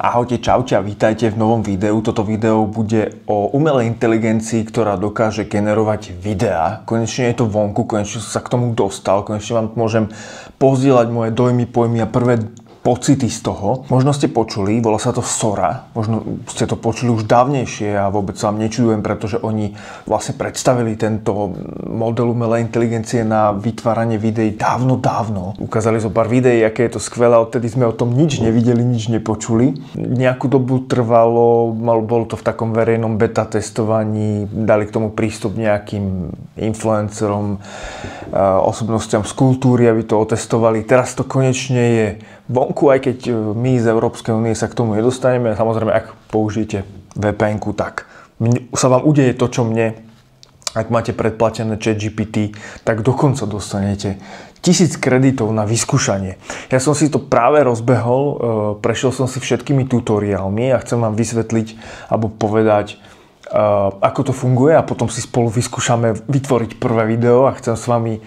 Ahojte, čaute a vítajte v novom videu. Toto video bude o umelej inteligencii, ktorá dokáže generovať videá. Konečne je to vonku, konečne som sa k tomu dostal, konečne vám môžem pozdieľať moje dojmy, pojmy a prvé pocity z toho. Možno ste počuli, volá sa to Sora, možno ste to počuli už dávnejšie a vôbec sa vám nečudujem, pretože oni vlastne predstavili tento model umelej inteligencie na vytváranie videí dávno. Ukázali zo pár videí, aké je to skvelé, odtedy sme o tom nič nevideli, nič nepočuli. Nejakú dobu trvalo, bolo to v takom verejnom beta testovaní, dali k tomu prístup nejakým influencerom, osobnostiam z kultúry, aby to otestovali. Teraz to konečne je vonku, aj keď my z Európskej únie sa k tomu nedostaneme. Samozrejme, ak použijete VPN-ku, tak sa vám udeje to, čo mne. Ak máte predplatené ChatGPT, tak dokonca dostanete 1000 kreditov na vyskúšanie. Ja som si to práve rozbehol, prešiel som si všetkými tutoriálmi a chcem vám vysvetliť alebo povedať, ako to funguje, a potom si spolu vyskúšame vytvoriť prvé video a chcem s vami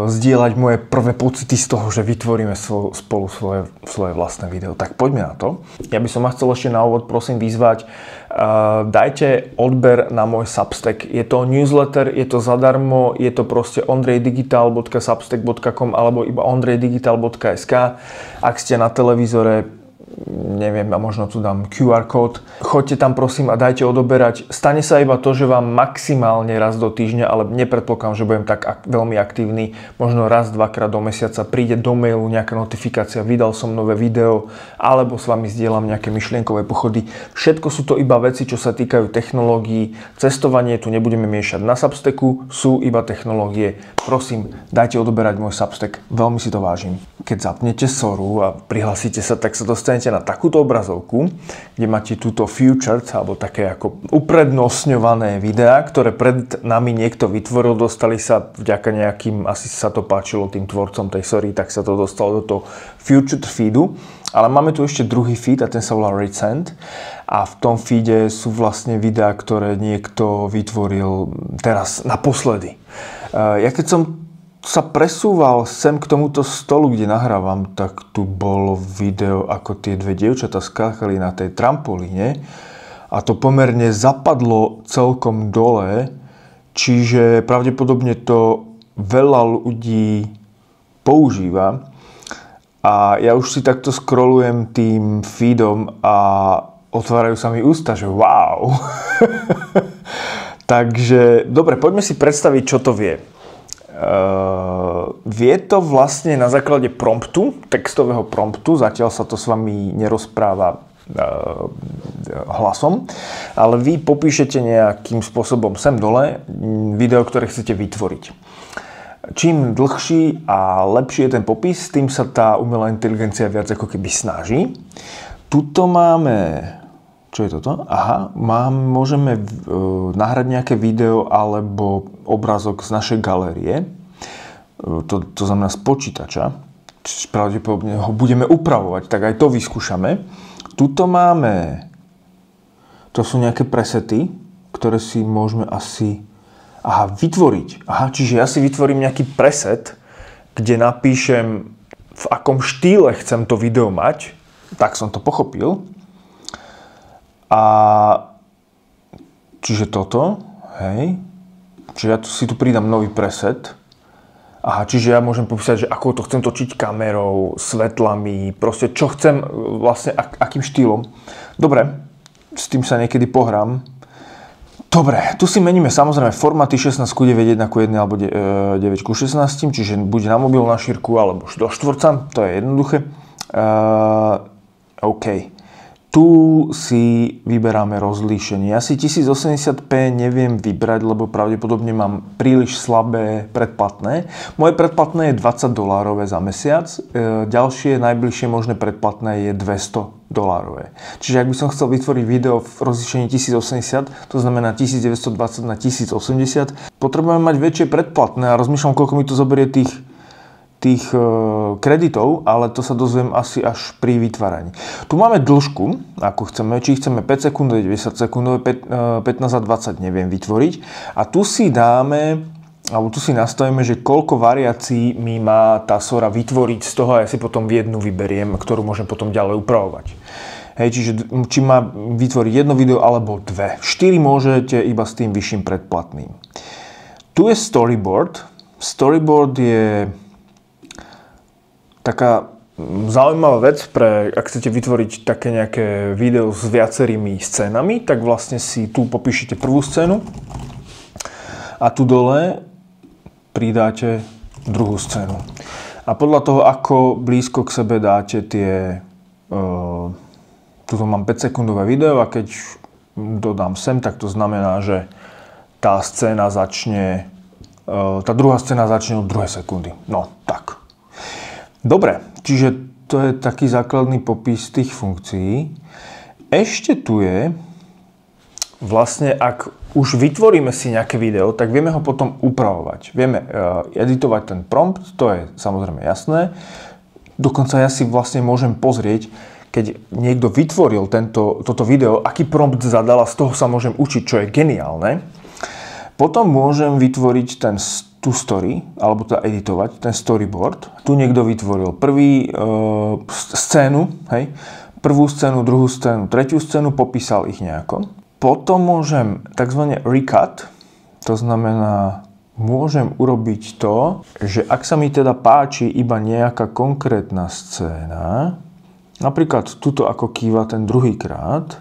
zdieľať moje prvé pocity z toho, že vytvoríme spolu svoje vlastné video. Tak poďme na to. Ja by som vás chcel ešte na úvod prosím vyzvať, dajte odber na môj Substack. Je to newsletter, je to zadarmo, je to proste ondrejdigital.substack.com alebo iba ondrejdigital.sk. Ak ste na televízore, neviem, a možno tu dám QR kód. Choďte tam prosím a dajte odoberať. Stane sa iba to, že vám maximálne raz do týždňa, ale nepredpokladám, že budem tak veľmi aktívny, možno raz, dvakrát do mesiaca príde do mailu nejaká notifikácia, vydal som nové video, alebo s vami zdieľam nejaké myšlienkové pochody. Všetko sú to iba veci, čo sa týkajú technológií. Cestovanie tu nebudeme miešať. Na Substacku sú iba technológie. Prosím, dajte odoberať môj Substack. Veľmi si to vážim. Keď zapnete Soru a prihlásite sa, tak sa dostanete na takúto obrazovku, kde máte túto featured, alebo také ako uprednostňované videá, ktoré pred nami niekto vytvoril, dostali sa vďaka nejakým, asi sa to páčilo tým tvorcom tej Sory, tak sa to dostalo do toho featured feedu. Ale máme tu ešte druhý feed a ten sa volá Recent. A v tom feede sú vlastne videá, ktoré niekto vytvoril teraz naposledy. Ja keď som sa presúval sem k tomuto stolu, kde nahrávam, tak tu bolo video, ako tie dve dievčatá skákali na tej trampolíne a to pomerne zapadlo celkom dole, čiže pravdepodobne to veľa ľudí používa a ja už si takto scrollujem tým feedom a otvárajú sa mi ústa, že wow. Takže, dobre, poďme si predstaviť, čo to vie. Vie to vlastne na základe promptu, textového promptu, zatiaľ sa to s vami nerozpráva hlasom, ale vy popíšete nejakým spôsobom sem dole video, ktoré chcete vytvoriť. Čím dlhší a lepší je ten popis, tým sa tá umelá inteligencia viac ako keby snaží. Tuto máme... Čo je toto? Aha, môžeme nahrať nejaké video alebo obrázok z našej galérie. To znamená z počítača. Čiže pravdepodobne ho budeme upravovať, tak aj to vyskúšame. Tuto máme... To sú nejaké presety, ktoré si môžeme asi... vytvoriť. Čiže ja si vytvorím nejaký preset, kde napíšem, v akom štýle chcem to video mať. Tak som to pochopil. A čiže toto, hej, čiže ja si tu pridám nový preset. Čiže ja môžem popísať, že ako to chcem točiť kamerou, svetlami, proste čo chcem, vlastne akým štýlom. Dobre, s tým sa niekedy pohrám. Dobre, tu si meníme samozrejme formáty 16:9, 1:1 alebo 9:16, čiže buď na mobil, na šírku alebo do štvorca, to je jednoduché. OK. Tu si vyberáme rozlíšenie. Ja si 1080p neviem vybrať, lebo pravdepodobne mám príliš slabé predplatné. Moje predplatné je $20 za mesiac. Ďalšie, najbližšie možné predplatné je $200. Čiže ak by som chcel vytvoriť video v rozlíšení 1080, to znamená 1920 na 1080, potrebujem mať väčšie predplatné a rozmýšľam, koľko mi to zoberie tých kreditov, ale to sa dozviem asi až pri vytváraní. Tu máme dĺžku, ako chceme, či chceme 5 sekúnd, 10 sekúnd, 15 a 20 neviem vytvoriť. A tu si dáme, alebo tu si nastavíme, že koľko variácií mi má tá Sora vytvoriť z toho a ja si potom v jednu vyberiem, ktorú môžem potom ďalej upravovať. Hej, čiže či má vytvoriť jedno video alebo dve. 4 môžete iba s tým vyšším predplatným. Tu je storyboard. Storyboard je taká zaujímavá vec, ak chcete vytvoriť také nejaké video s viacerými scénami, tak vlastne si tu popíšete prvú scénu a tu dole pridáte druhú scénu. A podľa toho, ako blízko k sebe dáte tie... Tuto mám 5-sekundové video a keď dodám sem, tak to znamená, že tá scéna začne... Tá druhá scéna začne od 2 sekundy. No, tak. Dobre, čiže to je taký základný popis tých funkcií. Ešte tu je, vlastne ak už vytvoríme si nejaké video, tak vieme ho potom upravovať. Vieme editovať ten prompt, to je samozrejme jasné. Dokonca ja si vlastne môžem pozrieť, keď niekto vytvoril toto video, aký prompt zadal a z toho sa môžem učiť, čo je geniálne. Potom môžem vytvoriť tú story, alebo teda editovať ten storyboard. Tu niekto vytvoril scénu, hej, prvú scénu, druhú scénu, tretiu scénu, popísal ich nejako. Potom môžem tzv. Recut, to znamená, môžem urobiť to, že ak sa mi teda páči iba nejaká konkrétna scéna, napríklad tuto ako kýva ten druhýkrát,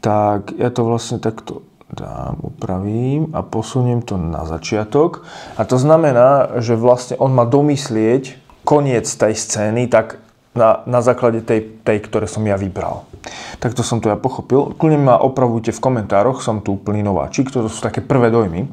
tak ja to vlastne takto dám, upravím a posuniem to na začiatok. A to znamená, že vlastne on má domyslieť koniec tej scény tak na základe tej, ktoré som ja vybral. Takto som to ja pochopil. Kľudne ma opravujte v komentároch, som tu úplný nováčik, to sú také prvé dojmy.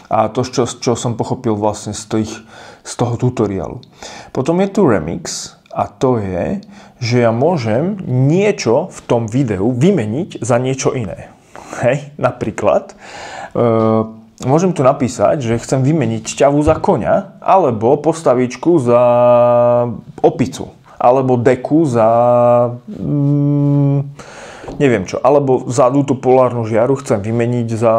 A to, čo som pochopil vlastne z toho tutoriálu. Potom je tu remix a to je, že ja môžem niečo v tom videu vymeniť za niečo iné. Hej, napríklad môžem tu napísať, že chcem vymeniť šťavu za koňa, alebo postavičku za opicu, alebo deku za neviem čo, alebo za túto polárnu žiaru chcem vymeniť za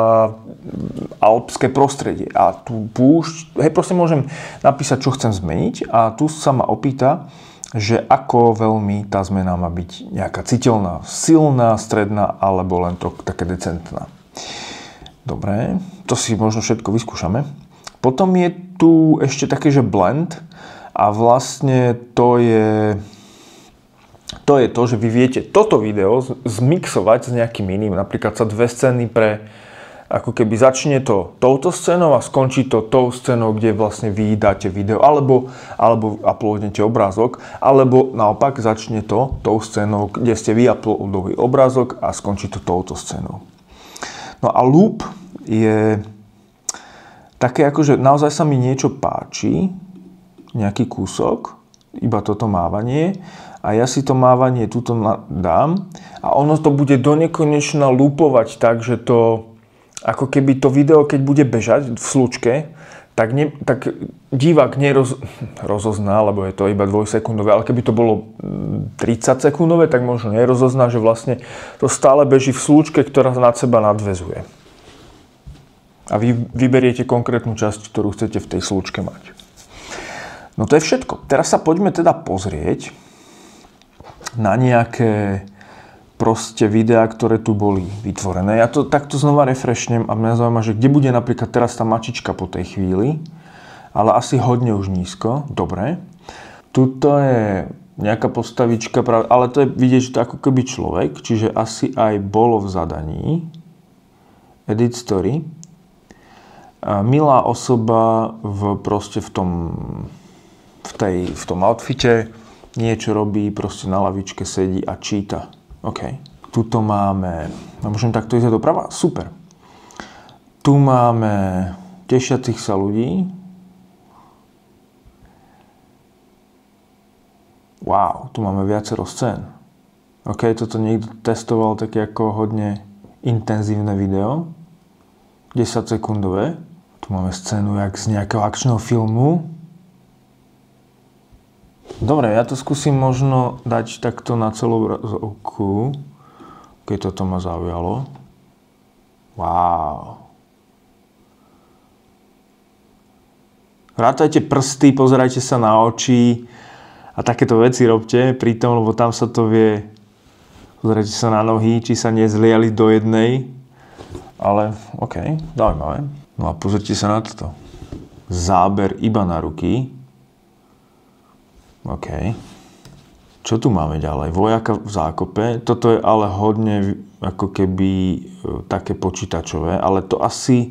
alpské prostredie. A tu púšť, hej, proste môžem napísať, čo chcem zmeniť a tu sa ma opýta, že ako veľmi tá zmena má byť nejaká citeľná, silná, stredná alebo len to také decentná. Dobre, to si možno všetko vyskúšame. Potom je tu ešte také, že blend a vlastne to je to, že vy viete toto video zmixovať s nejakým iným. Napríklad sa dve scény ako keby začne to touto scénou a skončí to tou scénou, kde vlastne vy dáte video, alebo uploadnete obrázok, alebo naopak začne to tou scénou, kde ste vy uploadovali obrázok a skončí to touto scénou. No a loop je také ako, že naozaj sa mi niečo páči, nejaký kúsok, iba toto mávanie a ja si to mávanie tuto dám a ono to bude donekonečna loopovať tak, že to ako keby to video, keď bude bežať v slučke, tak divák rozozná, lebo je to iba 2-sekundové, ale keby to bolo 30 sekundové, tak možno nerozozná, že vlastne to stále beží v slučke, ktorá nad seba nadväzuje. A vy vyberiete konkrétnu časť, ktorú chcete v tej slučke mať. No to je všetko. Teraz sa poďme teda pozrieť na nejaké proste videá, ktoré tu boli vytvorené. Ja to takto znova refreshnem a mňa zaujíma, že kde bude napríklad teraz tá mačička po tej chvíli, ale asi hodne už nízko. Dobre. Tuto je nejaká postavička, ale to je vidieť, že to ako keby človek, čiže asi aj bolo v zadaní. Edit story. A milá osoba proste v tom outfite niečo robí, proste na lavičke sedí a číta. OK. Tuto máme... Môžem takto ísť doprava? Super. Tu máme tešiacich sa ľudí. Wow, tu máme viacero scén. OK, toto niekto testoval také ako hodne intenzívne video. 10 sekundové. Tu máme scénu jak z nejakého akčného filmu. Dobre, ja to skúsim možno dať takto na celú obrazovku, keď toto ma zaujalo. Wow. Rátajte prsty, pozerajte sa na oči a takéto veci robte pritom, lebo tam sa to vie Pozrite sa na nohy, či sa nezliali do jednej. Ale, OK, zaujímavé. No a pozrite sa na toto. Záber iba na ruky. OK. Čo tu máme ďalej? Vojaka v zákope. Toto je ale hodne ako keby také počítačové, ale to asi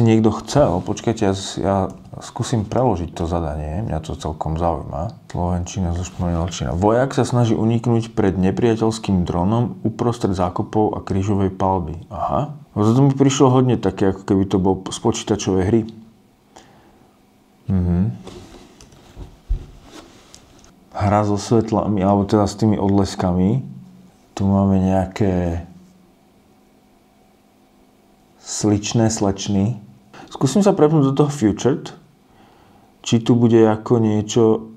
niekto chcel. Počkajte, ja skúsim preložiť to zadanie. Mňa to celkom zaujíma. Slovenčina, zošpomínalčina. Vojak sa snaží uniknúť pred nepriateľským dronom uprostred zákopov a krížovej palby. Aha. Toto mi prišlo hodne také, ako keby to bol z počítačovej hry. Hra so svetlami, alebo teda s tými odleskami. Tu máme nejaké sličné slečny. Skúsim sa prepnúť do toho Futured. Či tu bude ako niečo,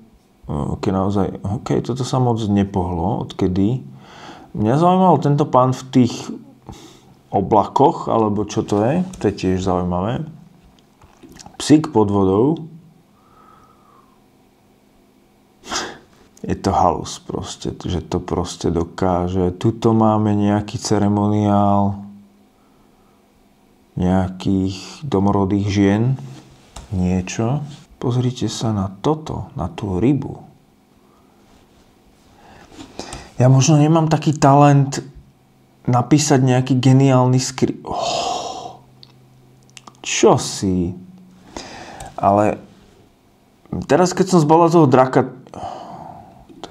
keď naozaj, OK, toto sa moc nepohlo, odkedy. Mňa zaujímal tento pán v tých oblakoch, alebo čo to je. To je tiež zaujímavé. Psík pod vodou. Je to halus proste, že to proste dokáže. Tuto máme nejaký ceremoniál nejakých domorodých žien. Niečo. Pozrite sa na toto, na tú rybu. Ja možno nemám taký talent napísať nejaký geniálny skript. Čo si? Ale teraz, keď som zbalil toho draka,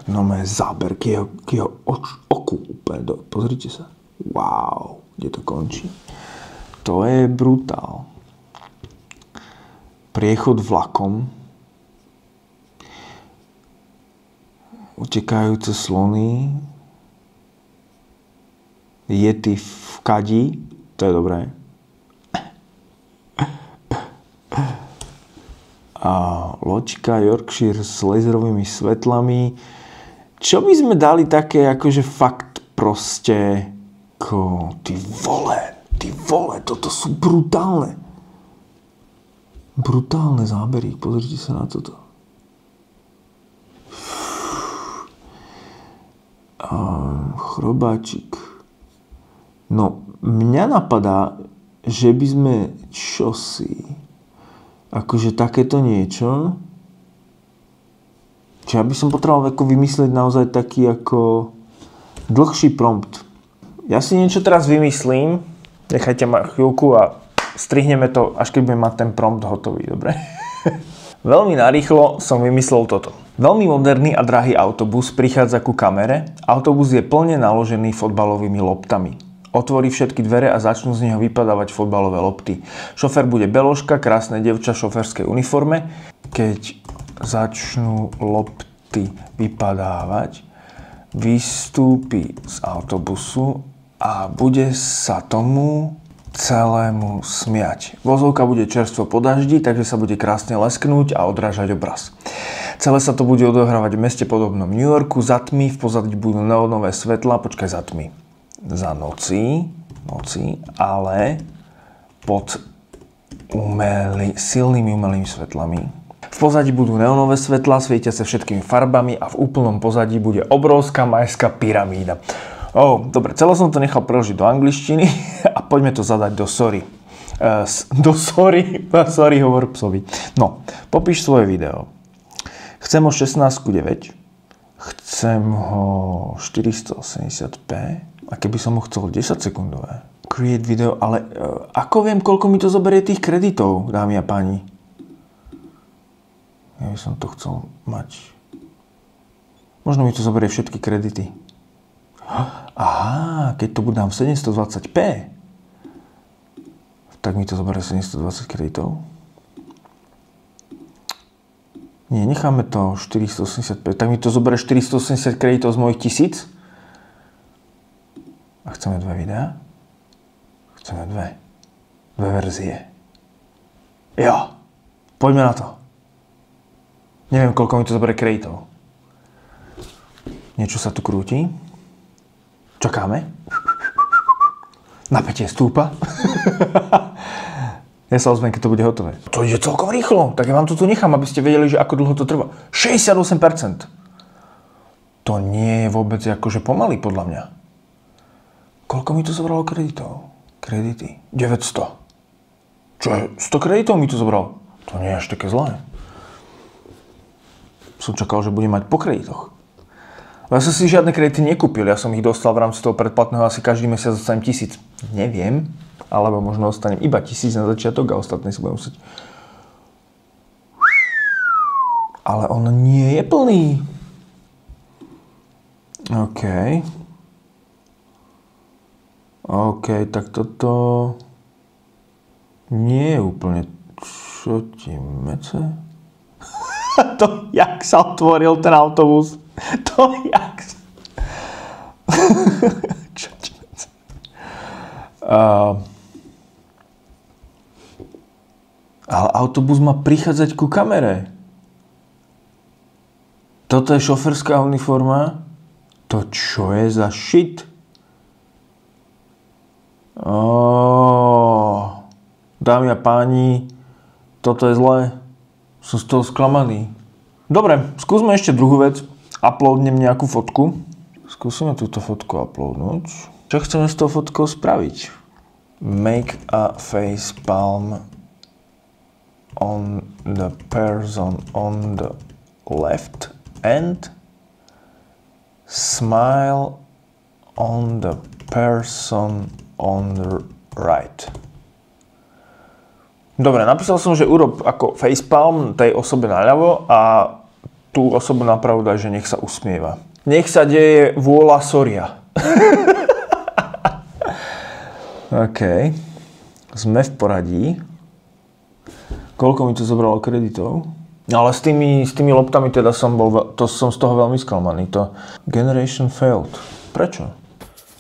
no má záber k jeho oku úplne. Pozrite sa. Wow, kde to končí. To je brutál. Priechod vlakom. Utekajúce slony. Yeti v kadí. To je dobré. A loďka Yorkshire s laserovými svetlami. Čo by sme dali také, akože fakt proste... Ty vole, toto sú brutálne. Brutálne zábery. Pozrite sa na toto. Chrobáčik. No, mňa napadá, že by sme čosi... Akože takéto niečo... Čiže ja by som potreboval vymyslieť naozaj taký ako dlhší prompt. Ja si niečo teraz vymyslím, nechajte ma chvíľku a strihneme to, až keď budem mať ten prompt hotový, dobre? Veľmi narýchlo som vymyslel toto. Veľmi moderný a drahý autobus prichádza ku kamere. Autobus je plne naložený fotbalovými loptami. Otvorí všetky dvere a začnú z neho vypadávať fotbalové lopty. Šofér bude beložka, krásne dievča v šoférskej uniforme. Keď začnú lopty vypadávať, vystúpi z autobusu a bude sa tomu celému smiať. Vozovka bude čerstvo po daždi, takže sa bude krásne lesknúť a odrážať obraz. Celé sa to bude odohrávať v meste podobnom New Yorku. Za tmy v pozadí budú neonové svetlá, za tmy. Za noci, ale pod silnými umelými svetlami. V pozadí budú neonové svetlá, svietia sa všetkými farbami a v úplnom pozadí bude obrovská majská pyramída. Dobre, celé som to nechal preložiť do angličtiny a poďme to zadať do Sorry. Sorry, hovor psovi. No, popíš svoje video. Chcem ho 16:9. Chcem ho 480p. A keby som ho chcel 10 sekundové. Create video, ale ako viem, koľko mi to zoberie tých kreditov, dámy a páni? Ja by som to chcel mať. Možno mi to zoberie všetky kredity. Aha, keď to budám v 720p, tak mi to zoberie 720 kreditov. Nie, necháme to 485. Tak mi to zoberie 480 kreditov z mojich 1000. A chceme 2 videá? Chceme 2 verzie. Jo, poďme na to. Neviem, koľko mi to zoberie kreditov. Niečo sa tu krúti. Čakáme. Napätie stúpa. Ja sa ozvem, keď to bude hotové. To ide celkom rýchlo, tak ja vám to tu nechám, aby ste vedeli, že ako dlho to trvá. 68%. To nie je vôbec akože pomaly, podľa mňa. Koľko mi to zobralo kreditov? Kredity. 900. Čo je? 100 kreditov mi to zobralo? To nie je až také zlé. Som čakal, že budem mať po kreditoch. Ja som si žiadne kredity nekúpil. Ja som ich dostal v rámci toho predplatného asi každý mesiac dostanem 1000. Neviem. Alebo možno dostanem iba 1000 na začiatok a ostatné si budem musieť. Ale on nie je plný. OK, tak toto nie je úplne... Čo ti mece? To, jak sa otvoril ten autobus. To, jak sa... Čo ti mece? Ale autobus má prichádzať ku kamere. Toto je šoferská uniforma? To čo je za shit? Dámy a páni, toto je zlé. Som z toho sklamaný. Dobre, skúsme ešte druhú vec. Uploadnem nejakú fotku. Skúsime túto fotku uploadnúť. Čo chceme s tou fotkou spraviť? Make a face palm on the person on the left and smile on the person on the right. Dobre, napísal som, že urob ako facepalm tej osobe naľavo a tú osobu napravo daj, že nech sa usmieva. Nech sa deje vôľa Soria. OK. Sme v poradí. Koľko mi to zobralo kreditov? Ale s tými loptami teda som z toho veľmi sklamaný. To Generation failed. Prečo?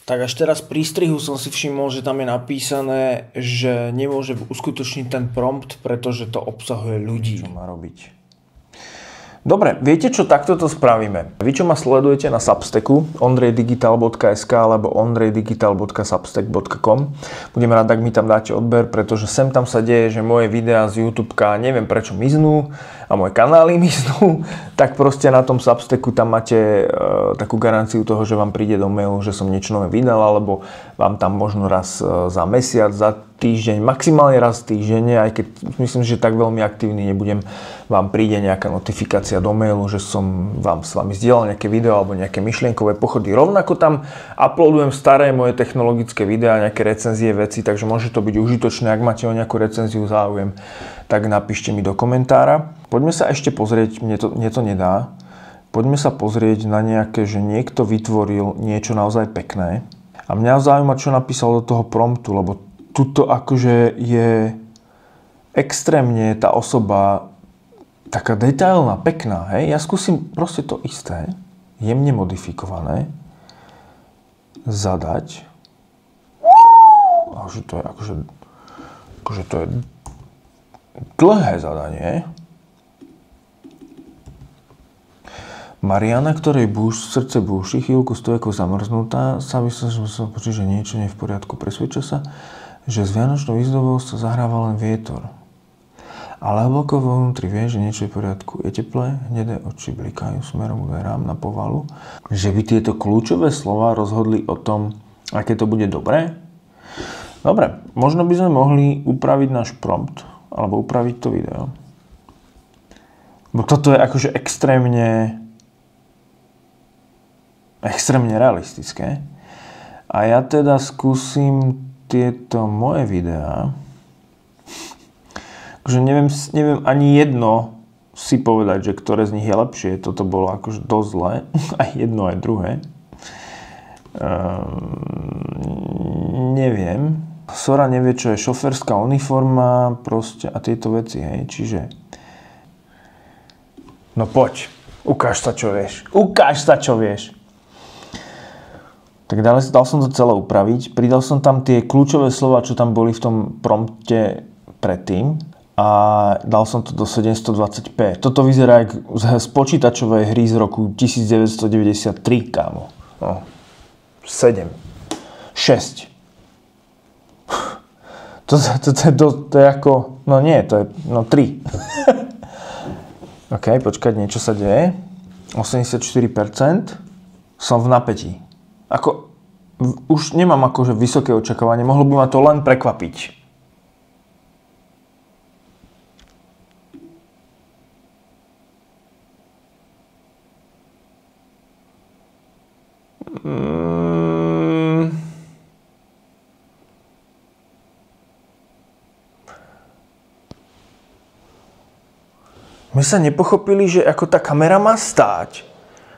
Tak až teraz pri strihu som si všimol, že tam je napísané, že nemôže uskutočniť ten prompt, pretože to obsahuje ľudí. Čo má robiť? Dobre, viete čo, takto to spravíme. Vy, čo ma sledujete na Substacku, ondrejdigital.sk alebo ondrejdigital.substack.com, budem rád, ak mi tam dáte odber, pretože sem tam sa deje, že moje videá z YouTubeka neviem prečo miznú a moje kanály miznú, tak proste na tom Substacku tam máte takú garanciu toho, že vám príde do mailu, že som niečo nové vydal, alebo vám tam možno raz za mesiac, za týždeň, maximálne raz týždenne, aj keď myslím, že tak veľmi aktívny nebudem, vám príde nejaká notifikácia do mailu, že som s vami zdieľal nejaké video alebo nejaké myšlienkové pochody. Rovnako tam uploadujem staré moje technologické videá, nejaké recenzie veci, takže môže to byť užitočné. Ak máte o nejakú recenziu záujem, tak napíšte mi do komentára. Poďme sa ešte pozrieť, mne to nedá, poďme sa pozrieť na nejaké, že niekto vytvoril niečo naozaj pekné. A mňa zaujíma, čo napísal do toho promptu, lebo tuto akože je extrémne tá osoba taká detailná, pekná, hej. Ja skúsim proste to isté, jemne modifikované, zadať. A že to je akože to je dlhé zadanie. Mariana, ktorej srdce búši, chvíľku stojí ako zamrznutá, sa myslí, že musela počuť, že niečo nie je v poriadku. Presvedča sa, že s vianočnou výzdobou sa zahráva len vietor. Ale hlboko vo vnútri vie, že niečo je v poriadku. Je teplé, hnedé oči blikajú smerom k dverám na povalu. Že by tieto kľúčové slova rozhodli o tom, aké to bude dobré? Dobre, možno by sme mohli upraviť náš prompt, alebo upraviť to video. Bo toto je akože extrémne realistické. A ja teda skúsim tieto moje videá. Akože neviem ani jedno si povedať, že ktoré z nich je lepšie. Toto bolo akože dosť zlé. Aj jedno, aj druhé. Neviem. Sora nevie, čo je šoferská uniforma proste a tieto veci, hej. Čiže no poď. Ukáž sa, čo vieš. Ukáž sa, čo vieš. Tak dal som to celé upraviť. Pridal som tam tie kľúčové slova, čo tam boli v tom prompte predtým. A dal som to do 720p. Toto vyzerá z počítačovej hry z roku 1993, kámo. No. 7. 6. To je ako... No nie, to je... No 3. OK, počkať, niečo sa deje. 84%. Som v napätí. Ako... Už nemám akože vysoké očakávanie. Mohlo by ma to len prekvapiť. My sa nepochopili, že ako tá kamera má stáť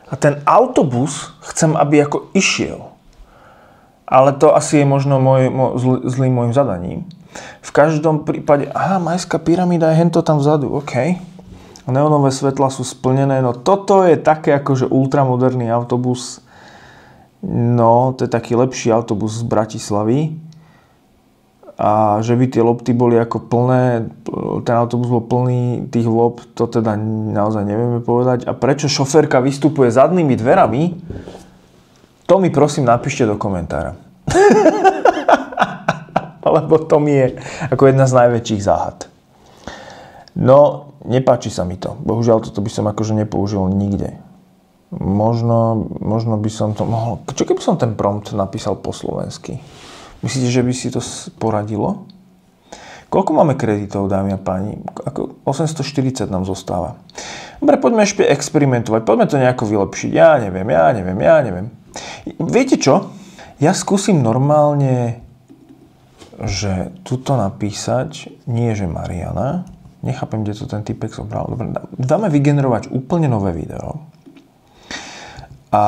a ten autobus chcem, aby ako išiel. Ale to asi je možno zlým môjim zadaním. V každom prípade, Majská pyramída je hento tam vzadu, OK. Neonové svetlá sú splnené, no toto je také akože ultramoderný autobus. No, to je taký lepší autobus z Bratislavy. A že by tie lopty boli ako plné, ten autobus bol plný tých lopt, to teda naozaj nevieme povedať. A prečo šoférka vystupuje zadnými dverami, to mi prosím napíšte do komentára. Lebo to mi je ako jedna z najväčších záhad. No, nepáči sa mi to. Bohužiaľ, toto by som akože nepoužil nikde. Možno by som to mohol... Čo keby som ten prompt napísal po slovensky? Myslíte, že by si to poradilo? Koľko máme kreditov, dámy a páni? 840 nám zostáva. Dobre, poďme ešte experimentovať. Poďme to nejako vylepšiť. Ja neviem. Viete čo? Ja skúsim normálne, že tuto napísať, nie že Mariana. Nechápem, kde to ten typek zobral. Dobre, dáme vygenerovať úplne nové video. A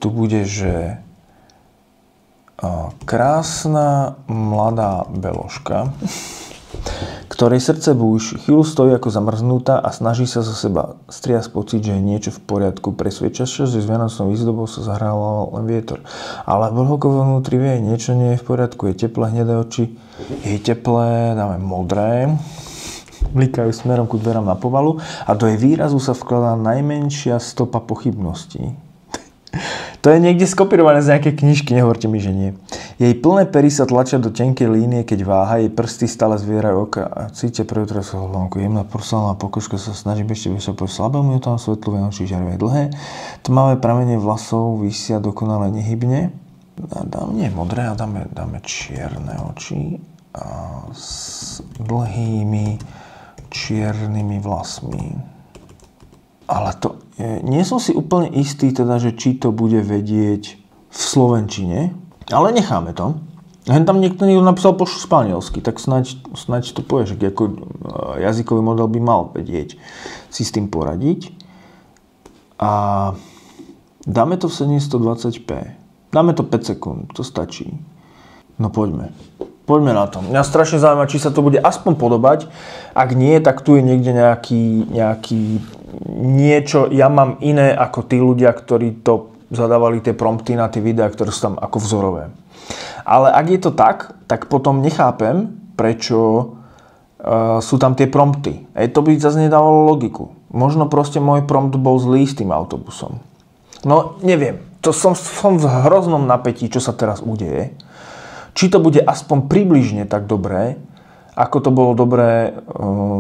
tu bude, že krásna mladá beložka, ktorej srdce búši, chvíľu stojí ako zamrznutá a snaží sa zo seba striasť pocit, že je niečo v poriadku. Presvedča sa, že s vianočnou výzdobou sa zahrával len vietor. Ale hlboko vnútri vie, niečo nie je v poriadku. Je teplé, hnedé oči. Je teplé, dáme modré. Blikajú smerom ku dverám na povalu a do jej výrazu sa vkladá najmenšia stopa pochybností. To je niekde skopírované z nejakej knižky, nehovorte mi, že nie. Jej plné pery sa tlačia do tenkej línie, keď váha, jej prsty stále zvierajú oka a cítia prejútra sa hlavnku. Jemná porcelánna pokožka sa snaží ešte vyššie po slabému tam svetlu vianočí žiarové dlhé. Tmavé pramene vlasov visia dokonale nehybne. Nie modré, a dáme čierne oči a s dlhými čiernymi vlasmi. Ale to, nie som si úplne istý, teda, že či to bude vedieť v slovenčine, ale necháme to. Hen tam niekto napísal po španielsky, tak snáď to povieš, ako jazykový model by mal vedieť si s tým poradiť. A dáme to v 720p. Dáme to 5 sekúnd, to stačí. No poďme. Poďme na to. Mňa strašne zaujíma, či sa to bude aspoň podobať. Ak nie, tak tu je niekde nejaký niečo. Ja mám iné ako tí ľudia, ktorí to zadávali tie prompty na tie videá, ktoré sú tam ako vzorové. Ale ak je to tak potom nechápem, prečo sú tam tie prompty. To by zase nedávalo logiku. Možno proste môj prompt bol zlý s tým autobusom. No, neviem. To som v hroznom napätí, čo sa teraz udeje. Či to bude aspoň približne tak dobré, ako to bolo dobré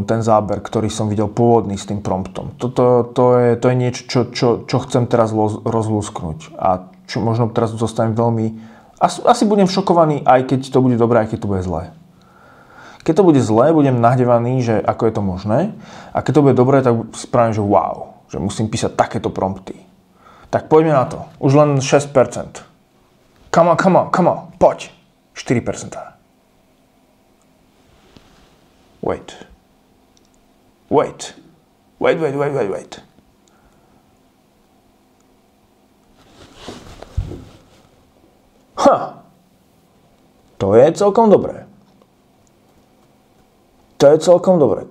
ten záber, ktorý som videl pôvodný s tým promptom. To je niečo, čo chcem teraz rozlúsknuť. A čo možno teraz zostanem veľmi... Asi budem šokovaný, aj keď to bude dobré, aj keď to bude zlé. Keď to bude zlé, budem nahnevaný, že ako je to možné. A keď to bude dobré, tak spravím, že wow, že musím písať takéto prompty. Tak poďme na to. Už len 6%. Come on, poď. 4%. Wait. To je celkom dobré.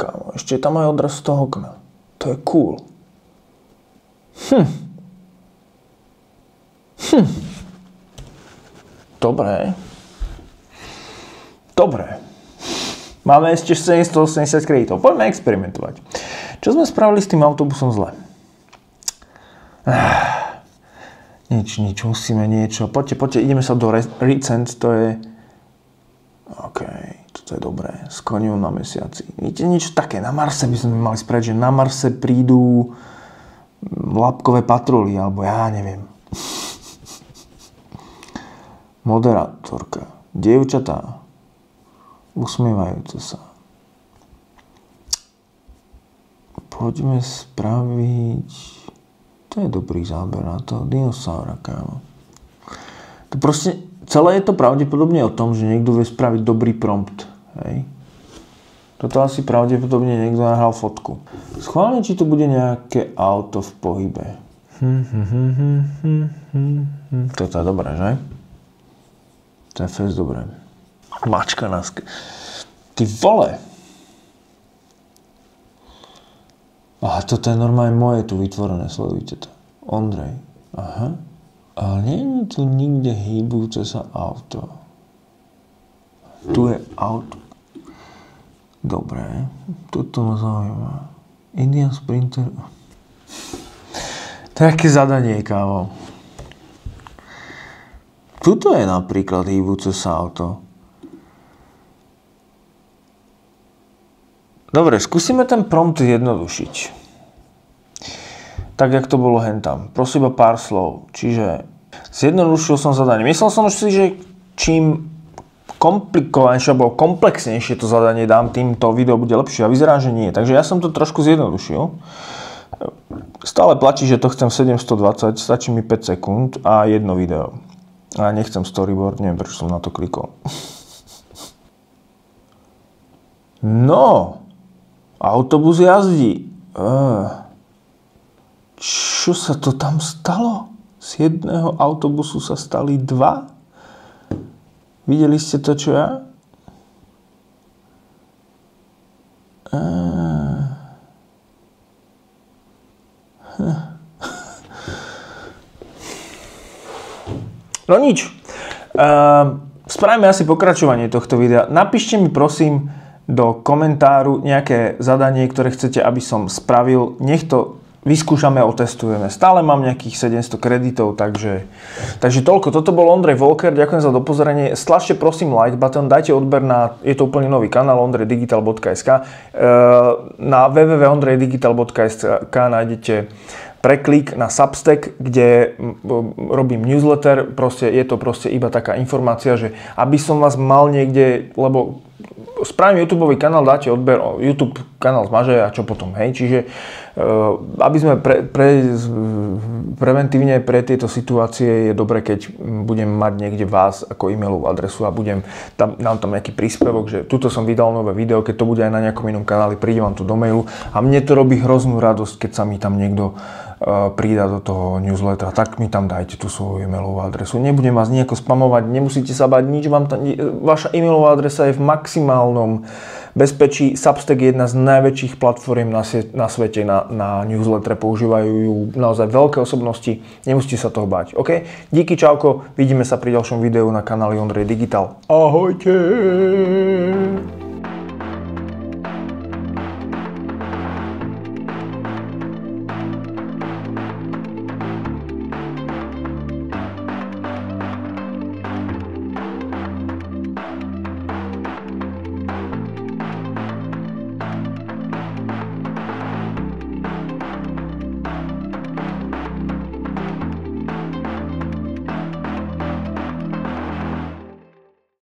Kámo. Ešte tam aj odraz z toho okna. To je cool. Dobre. Máme ešte 780 kreditov. Poďme experimentovať. Čo sme spravili s tým autobusom zle? Nič, musíme niečo. Poďte, ideme sa do Recent, to je... OK, toto je dobré. S koňom na mesiaci. Vidíte, niečo také. Na Marse by sme mali spraviť, že na Marse prídu labkové patruly, alebo ja neviem. Moderátorka. Dievčatá. Usmievajúce sa. Poďme spraviť... To je dobrý záber na to. Dinosaura, kámo. To proste... Celé je to pravdepodobne o tom, že niekto vie spraviť dobrý prompt. Hej. Toto asi pravdepodobne niekto nahral fotku. Schválne, či to bude nejaké auto v pohybe. Toto je dobré, že? To je fest dobré. Mačka na Ty vole! Aha, toto je normálne moje tu vytvorené, sledujte to. Ondrej. Aha. Ale nie je tu nikde hýbujúce sa auto. Tu je auto. Dobre. Toto ma zaujíma. Indian Sprinter. To je aké zadanie, kámo. Tuto je napríklad hýbujúce sa auto. Dobre, skúsime ten prompt zjednodušiť. Tak, jak to bolo hentam. Prosím iba pár slov. Čiže zjednodušil som zadanie. Myslel som si, že čím komplikovanejšie alebo komplexnejšie to zadanie dám, tým to video bude lepšie. A vyzerá, že nie. Takže ja som to trošku zjednodušil. Stále platí, že to chcem 720, stačí mi 5 sekúnd a jedno video. A nechcem storyboard, neviem, prečo som na to klikol. No, autobus jazdí. Čo sa to tam stalo? Z jedného autobusu sa stali 2? Videli ste to, čo ja? No nič. Spravíme asi pokračovanie tohto videa. Napíšte mi prosím do komentáru nejaké zadanie, ktoré chcete, aby som spravil. Nech to vyskúšame, otestujeme. Stále mám nejakých 700 kreditov, takže toľko. Toto bol Ondrej Volker, ďakujem za dopozorenie. Stlačte prosím like button, dajte odber na, je to úplne nový kanál, ondrejdigital.sk. Na www.ondrejdigital.sk nájdete preklik na Substack, kde robím newsletter. Proste, je to proste iba taká informácia, že aby som vás mal niekde, lebo spravím YouTubeový kanál, dáte odber, YouTube kanál zmaže a čo potom, hej. Čiže aby sme preventívne pre tieto situácie je dobre, keď budem mať niekde vás ako e-mailovú adresu a dám tam nejaký príspevok, že tuto som vydal nové video, keď to bude aj na nejakom inom kanáli, príde vám to do mailu a mne to robí hroznú radosť, keď sa mi tam niekto prída do toho newslettera, tak mi tam dajte tú svoju e-mailovú adresu. Nebudem vás nejako spamovať, nemusíte sa báť nič, vaša e-mailová adresa je v maximálnom bezpečí. Substack je jedna z najväčších platform na svete na newsletter, používajú ju naozaj veľké osobnosti, nemusíte sa toho báť. OK? Díky, čauko, vidíme sa pri ďalšom videu na kanáli Ondrej Digital. Ahojte!